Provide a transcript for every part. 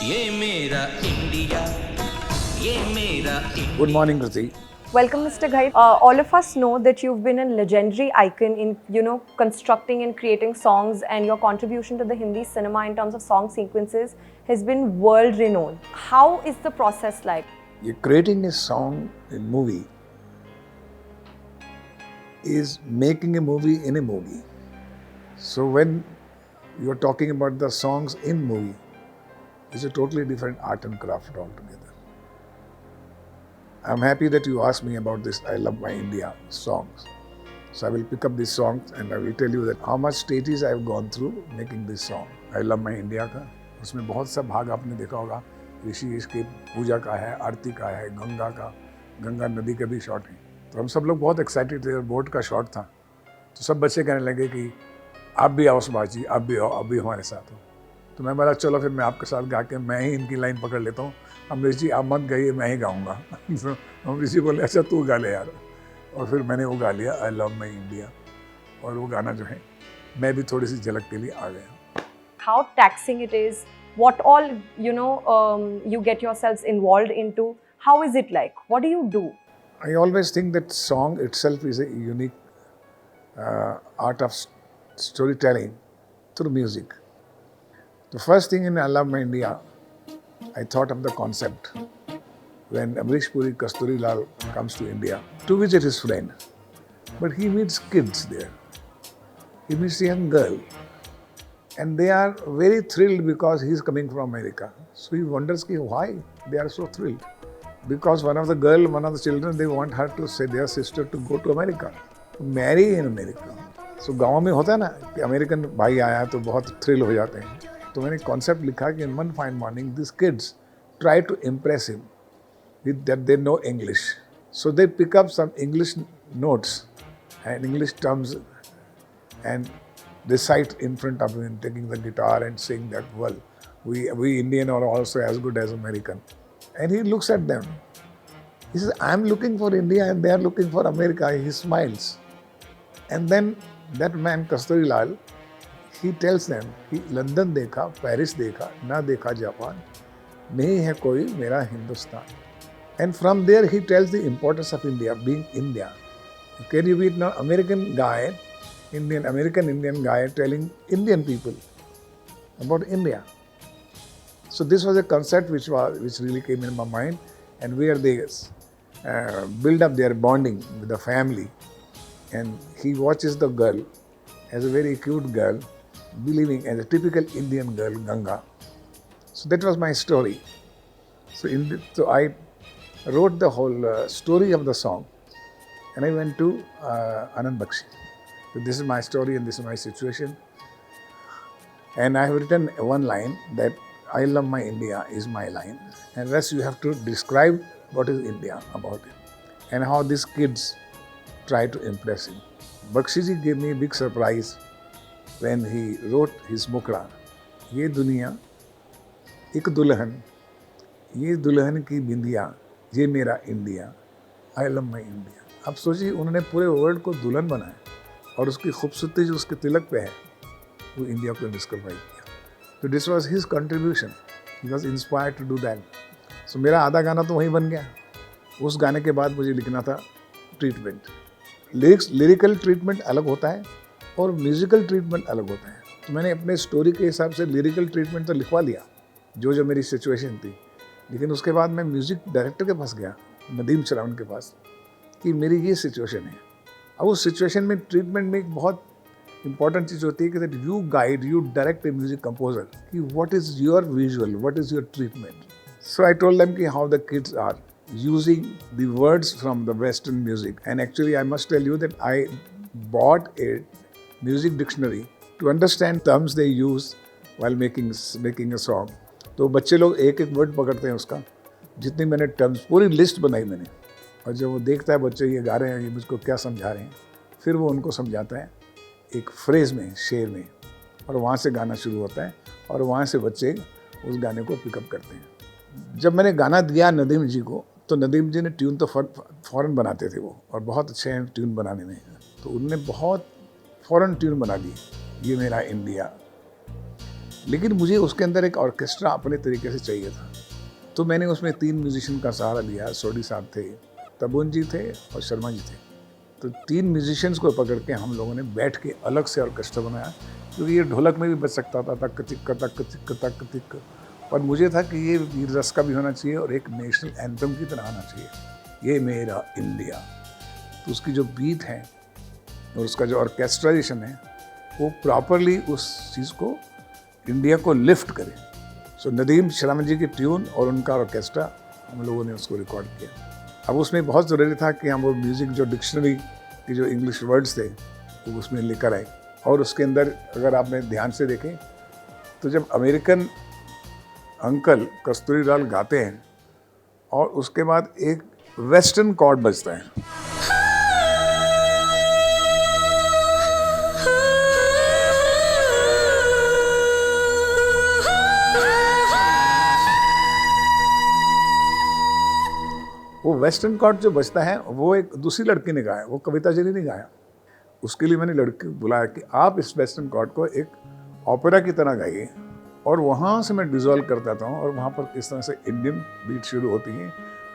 ये मेरा इंडिया, ये मेरा India. Good morning, Kriti. Welcome, Mr. Ghai. All of us know that you've been a legendary icon in, constructing and creating songs, and your contribution to the Hindi cinema in terms of song sequences has been world renowned. How is the process like? You're creating a song in movie is making a movie in a movie. So when you're talking about the songs in movie, it's a totally different art and craft altogether. I'm happy that you asked me about this I Love My India songs. So I will pick up these songs and I will tell you that how much stages I've gone through making this song. I Love My India का उसमें बहुत सा भाग आपने देखा होगा. ऋषिकेश की पूजा का है, आरती का है, गंगा का, गंगा नदी का भी शॉट है. तो हम सब लोग बहुत एक्साइटेड थे और बोट का शॉट था. तो सब बच्चे कहने लगे कि आप भी आओ सुभाष जी, आप भी आओ, आप भी हमारे साथ हो. तो मैं बोला चलो फिर मैं आपके साथ गा के मैं ही इनकी लाइन पकड़ लेता हूँ. अमरीश जी आप मत गाइए, मैं ही गाऊंगा. तो अमरीश जी बोले अच्छा तू गा ले यार. और फिर मैंने वो गा लिया आई लव माई इंडिया. और वो गाना जो है मैं भी थोड़ी सी झलक के लिए आ गया. How taxing it is? What all you get yourselves involved into? How is it like? What do you do? I always think that song itself is a unique art of storytelling through music. The first thing in I Love My India, I thought of the concept when Amrish Puri Kasturi Lal comes to India to visit his friend. But he meets kids there. He meets a young girl. And they are very thrilled because he is coming from America. So he wonders why they are so thrilled. Because one of the children, they want her to say their sister to go to America, to marry in America. So गाँव में होता है ना कि American भाई आया तो बहुत थ्रिल हो जाते हैं. तो मैंने कॉन्सेप्ट लिखा कि in one fine morning these kids try to impress him with that they know English. So they pick up some English notes and English terms and recite in front of him, taking the guitar and saying that, well, we Indian are also as good as American. And he looks at them. He says, I'm looking for India and they are looking for America. He smiles. And then that man, Kasturi Lal, he tells them कि London देखा, Paris देखा, ना देखा Japan, नहीं है कोई मेरा Hindustan. And from there he tells the importance of India, being India. Can you beat now American guy, American Indian guy telling Indian people about India? So this was a concept which really came in my mind, and where they build up their bonding with the family. And he watches the girl as a very cute girl, believing as a typical Indian girl, Ganga. So that was my story. So I wrote the whole story of the song, and I went to Anand Bakshi. So this is my story and this is my situation. And I have written one line that I love my India is my line. And rest you have to describe what is India about it and how these kids try to impress him. Bakshi ji gave me a big surprise when he wrote his Mukra. ये दुनिया एक दुल्हन, ये दुल्हन की बिंदिया, ये मेरा India, I love my India. अब सोचिए उन्होंने पूरे वर्ल्ड को दुल्हन बनाया और उसकी खूबसूरती जो उसके तिलक पे है वो इंडिया को डिस्क्राइब किया. तो this was his contribution. He was inspired to do that. So मेरा आधा गाना तो वहीं बन गया. उस गाने के बाद मुझे लिखना था ट्रीटमेंट. लिरिकल ट्रीटमेंट अलग होता है और म्यूजिकल ट्रीटमेंट अलग होता है. तो मैंने अपने स्टोरी के हिसाब से लिरिकल ट्रीटमेंट तो लिखवा लिया जो मेरी सिचुएशन थी. लेकिन उसके बाद मैं म्यूज़िक डायरेक्टर के पास गया, नदीम श्रावण के पास, कि मेरी ये सिचुएशन है. अब उस सिचुएशन में ट्रीटमेंट में एक बहुत इंपॉर्टेंट चीज़ होती है कि that you guide, you direct a music composer कि what is your visual, what is your treatment. So I told them कि how the kids are using the words from the Western music. And actually I must tell you that I bought a music dictionary to understand terms they use while making a song. तो बच्चे लोग एक एक word पकड़ते हैं उसका. जितनी मैंने टर्म्स पूरी लिस्ट बनाई मैंने, और जब वो देखता है बच्चे ये गा रहे हैं, ये मुझको क्या समझा रहे हैं, फिर वो उनको समझाता है एक फ्रेज़ में, शेर में, और वहाँ से गाना शुरू होता है और वहाँ से बच्चे उस गाने को पिकअप करते हैं. जब मैंने गाना दिया नदीम जी को, तो नदीम जी ने ट्यून तो फ़ौरन बनाते थे वो, और बहुत अच्छे हैं ट्यून बनाने में. तो उनने बहुत फ़ौरन ट्यून बना दी, ये मेरा इंडिया, लेकिन मुझे उसके अंदर एक ऑर्केस्ट्रा अपने तरीके से चाहिए था। तो मैंने उसमें 3 म्यूजिशियन का सहारा लिया। सोडी साहब थे, तबुन जी थे और शर्मा जी थे। तो 3 म्यूजिशियंस को पकड़ के हम लोगों ने बैठ के अलग से ऑर्केस्ट्रा बनाया, क्योंकि ये ढोलक में भी बज सकता था, तक तिक तक तिक तक तिक। और मुझे था कि ये वीर रस का भी होना चाहिए और एक नेशनल एंथम की तरह आना चाहिए, ये मेरा इंडिया। तो उसकी जो बीट है और उसका जो ऑर्केस्ट्राइजेशन है वो प्रॉपरली उस चीज़ को, इंडिया को लिफ्ट करे। सो नदीम श्रीराम जी की ट्यून और उनका ऑर्केस्ट्रा, हम लोगों ने उसको रिकॉर्ड किया। अब उसमें बहुत ज़रूरी था कि हम वो म्यूज़िक, जो डिक्शनरी की जो इंग्लिश वर्ड्स थे वो उसमें लेकर आए। और उसके अंदर अगर आपने ध्यान से देखें तो जब अमेरिकन अंकल कस्तूरी लाल गाते हैं और उसके बाद एक वेस्टर्न कॉर्ड बजता है, वो वेस्टर्न कॉर्ड जो बजता है वो एक दूसरी लड़की ने गाया, वो कविता जी ने नहीं गाया। उसके लिए मैंने लड़की को बुलाया कि आप इस वेस्टर्न कॉर्ड को एक ओपेरा की तरह गाइए। और वहाँ से मैं डिज़ोल्व करता था और वहाँ पर किस तरह से इंडियन बीट शुरू होती है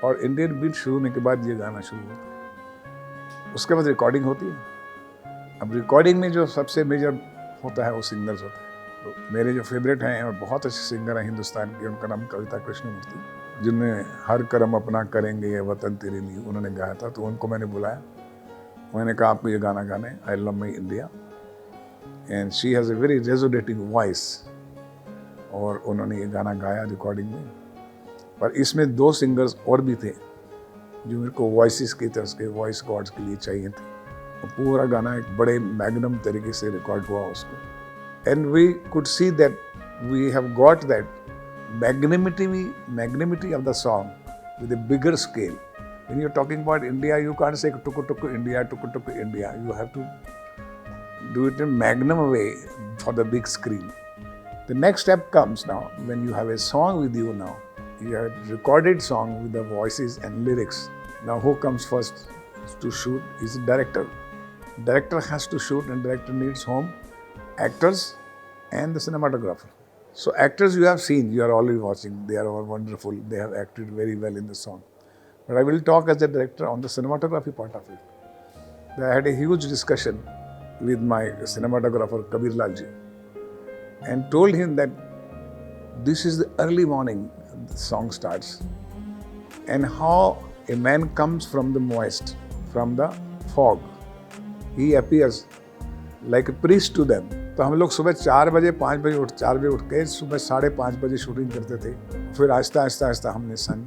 और इंडियन बीट शुरू होने के बाद ये गाना शुरू होता है। उसके बाद रिकॉर्डिंग होती है। अब रिकॉर्डिंग में जो सबसे मेजर होता है वो सिंगर्स होता है। तो मेरे जो फेवरेट हैं और बहुत अच्छे सिंगर हैं हिंदुस्तान के, उनका नाम कविता कृष्णमूर्ति, जिनने हर कर्म अपना करेंगे ये वतन तेरे लिए, उन्होंने गाया था। तो उनको मैंने बुलाया, मैंने कहा आपको ये गाना गाना है, I love my India, and she has a very resonating voice. और उन्होंने ये गाना गाया रिकॉर्डिंग में। पर इसमें 2 सिंगर्स और भी थे जो मेरे को वॉइसेस की तरफ के, वॉइस कॉर्ड्स के लिए चाहिए थे। और पूरा गाना एक बड़े मैग्नम तरीके से रिकॉर्ड हुआ उसको। And we could see that we have got that magnanimity of the song with a bigger scale. When you're talking about India, you can't say tukku tukku India, tukku tukku India. You have to do it in magnum way for the big screen. The next step comes now when you have a song with you now. You have recorded song with the voices and lyrics. Now who comes first to shoot is the director. Director has to shoot and director needs home actors and the cinematographer. So actors you have seen, you are already watching, they are all wonderful, they have acted very well in the song. But I will talk as a director on the cinematography part of it. I had a huge discussion with my cinematographer Kabir Lal ji and told him that this is the early morning the song starts and how a man comes from the moist, from the fog. He appears like a priest to them. तो हम लोग सुबह 4 बजे 5 बजे 4 बजे उठ के सुबह 5:30 बजे शूटिंग करते थे। फिर आहिस्ता आहिस्ता हमने सन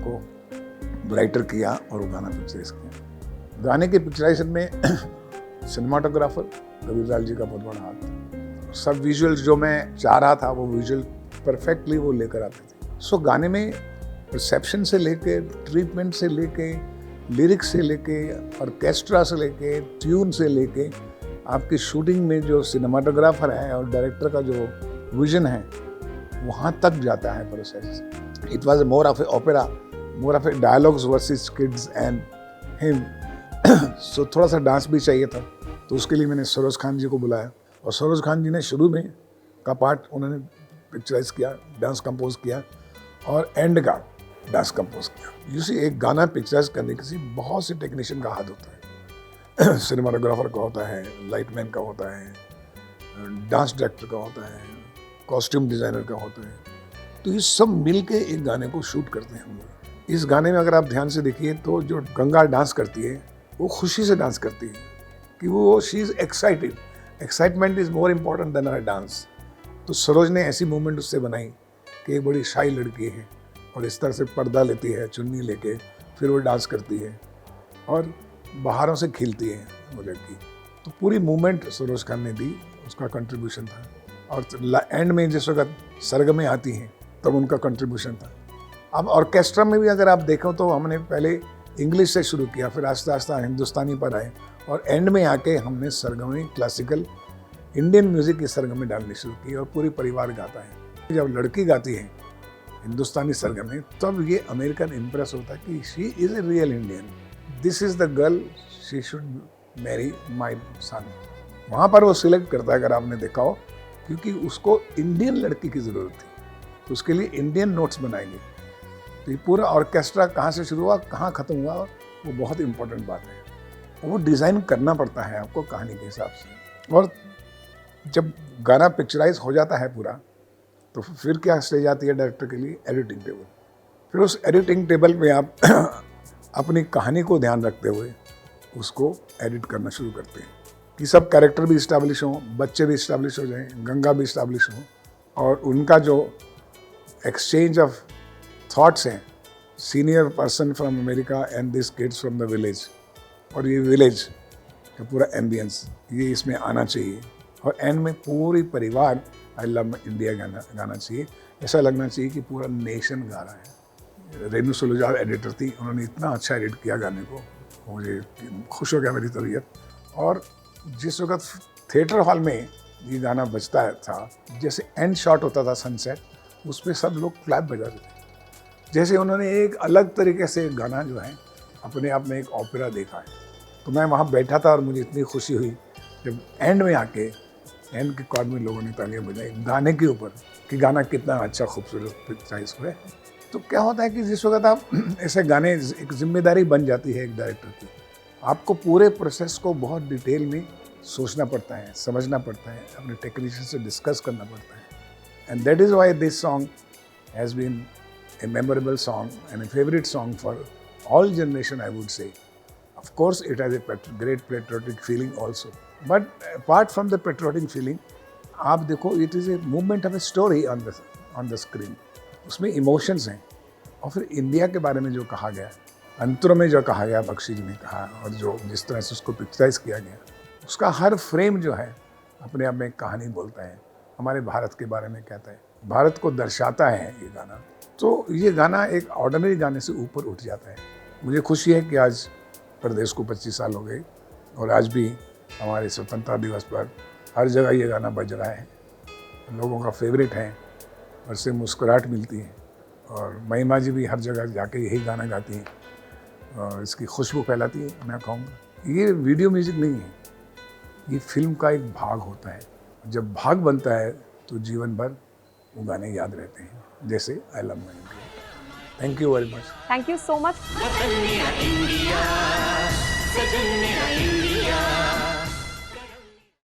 को ब्राइटर किया और वो गाना पिक्चराइज किया। गाने के पिक्चराइजेशन में सिनेमाटोग्राफर कबीर लाल जी का बहुत बड़ा हाथ था। सब विजुअल्स जो मैं चाह रहा था वो विजुअल परफेक्टली वो लेकर आते थे। सो गाने में रिसेप्शन से लेके, ट्रीटमेंट से लेके, लिरिक्स से लेके, ऑर्केस्ट्रा से लेके, ट्यून से लेके, आपकी शूटिंग में जो सिनेमाटोग्राफर है और डायरेक्टर का जो विजन है वहाँ तक जाता है process. It was more of a opera, more of a dialogues versus kids and him. So थोड़ा सा डांस भी चाहिए था, तो उसके लिए मैंने सरोज खान जी को बुलाया और सरोज खान जी ने शुरू में का पार्ट उन्होंने पिक्चराइज किया, डांस कंपोज किया और एंड का डांस कंपोज किया। यू सी एक गाना पिक्चराइज करने किसी बहुत से टेक्नीशियन का हाथ होता है। सिनेमाटोग्राफर का होता है, लाइटमैन का होता है, डांस डायरेक्टर का होता है, कॉस्ट्यूम डिज़ाइनर का होता है। तो ये सब मिल के एक गाने को शूट करते हैं हम लोग। इस गाने में अगर आप ध्यान से देखिए तो जो गंगा डांस करती है वो खुशी से डांस करती है कि वो she is excited. Excitement is more important than her dance. तो सरोज ने ऐसी मूवमेंट उससे बनाई कि एक बड़ी शाई लड़की है और इस तरह से पर्दा लेती है, चुन्नी लेके, फिर वो डांस करती है और बाहरों से खिलती है वो लड़की। तो पूरी मूवमेंट सरोज खान ने दी, उसका कंट्रीब्यूशन था। और एंड में जिस वक्त सरगमें आती हैं तब उनका कंट्रीब्यूशन था। अब ऑर्केस्ट्रा में भी अगर आप देखो तो हमने पहले इंग्लिश से शुरू किया, फिर आहिस्ता आहिस्ता हिंदुस्तानी पर आए और एंड में आके हमने सरगमें, क्लासिकल इंडियन म्यूज़िक की सरगमें डालनी शुरू की और पूरी परिवार गाता है। जब लड़की गाती है हिंदुस्तानी सरगमें तब ये अमेरिकन इम्प्रेस होता है कि she is a real Indian, this is the girl she should marry my son. वहाँ पर वो सिलेक्ट करता है, अगर आपने देखा हो, क्योंकि उसको इंडियन लड़की की ज़रूरत थी, तो उसके लिए इंडियन नोट्स बनाए गए। तो ये पूरा ऑर्केस्ट्रा कहाँ से शुरू हुआ, कहाँ ख़त्म हुआ, वो बहुत इंपॉर्टेंट बात है। वो डिज़ाइन करना पड़ता है आपको कहानी के हिसाब से। और जब गाना पिक्चराइज हो जाता है पूरा, तो फिर क्या स्टेज आती है डायरेक्टर के लिए, एडिटिंग टेबल। फिर उस एडिटिंग टेबल पे आप अपनी कहानी को ध्यान रखते हुए उसको एडिट करना शुरू करते हैं कि सब कैरेक्टर भी इस्टेब्लिश हों, बच्चे भी इस्टेब्लिश हो जाएं, गंगा भी इस्टेब्लिश हो, और उनका जो एक्सचेंज ऑफ थॉट्स हैं, senior person from America and this kids from the village, और ये विलेज का पूरा एम्बियंस ये इसमें आना चाहिए। और एंड में पूरी परिवार आई लव इंडिया गाना चाहिए। ऐसा लगना चाहिए कि पूरा नेशन गा रहा है। रेनू सलूजा एडिटर थी, उन्होंने इतना अच्छा एडिट किया गाने को, मुझे खुश हो गया मेरी तबीयत। और जिस वक्त थिएटर हॉल में ये गाना बजता था, जैसे एंड शॉट होता था सनसेट, उस पर सब लोग क्लैप बजा रहे थे, जैसे उन्होंने एक अलग तरीके से गाना जो है अपने आप में एक ओपेरा देखा है। तो मैं वहाँ बैठा था और मुझे इतनी खुशी हुई जब एंड में आके एंड के कॉर्ड में लोगों ने तालियां बजाई गाने के ऊपर कि गाना कितना अच्छा खूबसूरत पिक्चराइज हुआ है। तो क्या होता है कि जिस वक्त आप ऐसे गाने, एक जिम्मेदारी बन जाती है एक डायरेक्टर की, आपको पूरे प्रोसेस को बहुत डिटेल में सोचना पड़ता है, समझना पड़ता है, अपने टेक्नीशियन से डिस्कस करना पड़ता है। And that is why this song has been a memorable song and a favorite song for all generation, I would say. Of course, it has a great patriotic feeling also. But apart from the patriotic feeling, आप देखो, it is a movement of a story on the screen. उसमें emotions हैं, और फिर India के बारे में जो कहा गया, अंतरों में जो कहा गया, बख्शी जी ने कहा, और जो जिस तरह से उसको पिक्चराइज किया गया, उसका हर फ्रेम जो है अपने आप में एक कहानी बोलता है, हमारे भारत के बारे में कहता है, भारत को दर्शाता है ये गाना। तो ये गाना एक ऑर्डिनरी गाने से ऊपर उठ जाता है। मुझे खुशी है कि आज प्रदेश को 25 साल हो गए, और आज भी हमारे स्वतंत्रता दिवस पर हर जगह ये गाना बज रहा है, लोगों का फेवरेट है, और इससे मुस्कुराहट मिलती है। और महिमा जी भी हर जगह जाके यही गाना गाती हैं, और इसकी खुशबू फैलाती है। मैं कहूँगा ये वीडियो म्यूज़िक नहीं है, ये फिल्म का एक भाग होता है। जब भाग बनता है तो जीवन भर वो गाने याद रहते हैं, जैसे I love my India. Thank you very much. Thank you so much. वतन मेरा इंडिया, सजन मेरा इंडिया।